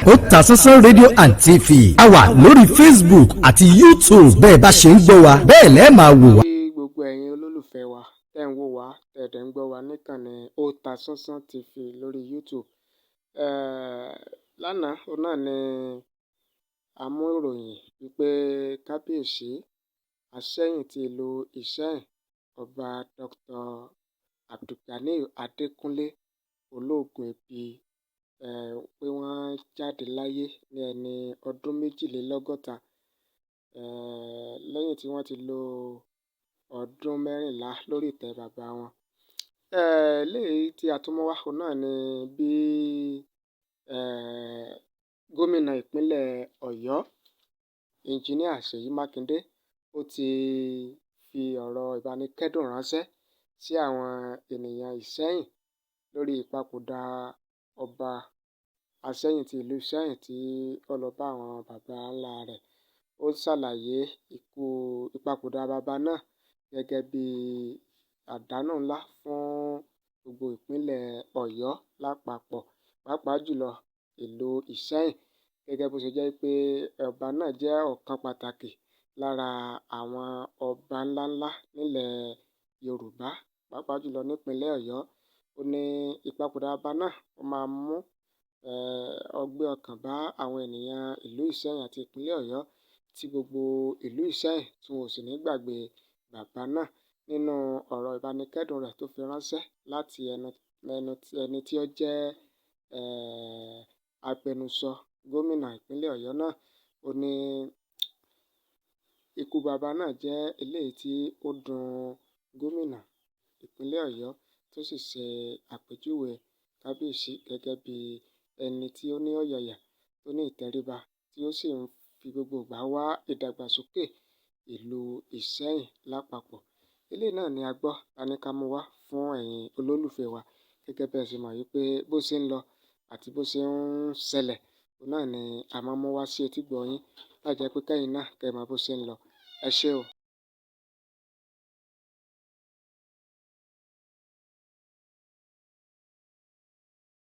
Otasansan rédíò and TV a wà lórí Facebook àti YouTube bẹ́ẹ̀ bá ṣe ń gbọ́ wa bẹ́ẹ̀ lẹ́ẹ̀ máa wò wá. Gbogbo ẹ̀yin olólùfẹ́ wa tẹ́ ń wò wá tẹ̀dẹ̀ ń gbọ́ wa níkànnì Otasansan TV lórí YouTube. Lánàá òun náà ni a mú ìròyìn wípé kábíyèsí Aseyin ti ìlú Iseyin ọba Dr. AbdulGaniy Adekunle Oloogunebi pé wọ́n jáde láyé ní ẹni ọdún 62 lẹ́yìn tí wọ́n ti lo ọdún 14 lórí ìtẹ́ bàbá wọn. Eléyìí tí a tún mú wá òun náà ni bí gómìnà ìpínlẹ̀ Ọ̀yọ́ Engineer Seyi Makinde ó ti fi ọ̀rọ̀ ìbánikẹ́dùn ránṣẹ́ sí àwọn ènìyàn Iseyin lórí ìpapòdà ọba Aseyin ti ìlú Iseyin tí ó lọ bá àwọn baba ńlá rẹ̀. Ó ṣàlàyé ìpapòdà baba náà gẹ́gẹ́ bí àdánù ńlá fún gbogbo ìpínlẹ̀ Ọ̀yọ́ lápapọ̀, pàápàá jùlọ ìlú Iseyin, gẹ́gẹ́ bó ṣe jẹ́ pé ọba náà jẹ́ ọ̀kan pàtàkì lára àwọn ọba ńláńlá nílẹ̀ Yorùbá, pàápàá jùlọ nípínlẹ̀ Ọ̀yọ́. Ó ní ìpapòdà ọba náà ó máa mú ọgbẹ́ ọkàn bá àwọn ènìyàn ìlú Iseyin àti ìpínlẹ̀ Ọ̀yọ́, tí gbogbo ìlú Iseyin tí wọn ò sì ní gbàgbé bàbá náà. Nínú ọ̀rọ̀ ìbánikẹ́dùn rẹ̀ tó fi ránṣẹ́ láti ẹni tí ó jẹ́ agbẹnusọ gómìnà ìpínlẹ̀ Ọ̀yọ́ náà, ó ní ikú bàbá náà jẹ́ eléyìí tí ó dùn gómìnà ìpínlẹ̀ Ọ̀yọ́, tó sì ṣe àpèjúwe kábíyèsí gẹ́gẹ́ bí ẹni tí ó ní ọ̀yàyà, tó ní ìtẹríba, tí ó sì ń fi gbogbo ìgbà wá ìdàgbàsókè ìlú Iseyin lápapọ̀. Eléyìí náà ni a gbọ́ ta ní ká mú wá fún ẹ̀yin olólùfẹ́ wa, gẹ́gẹ́ bẹ́ẹ̀ ṣe mọ̀ wípé bó ṣe ń lọ àti bó ṣe ń ṣẹlẹ̀ òun náà ni a máa mú wá sí etígbọ̀ọ́ yín, láì jẹ́ pé kẹ́yìn náà kẹ́ mọ̀ bó ṣe ń lọ. Ẹ ṣé o.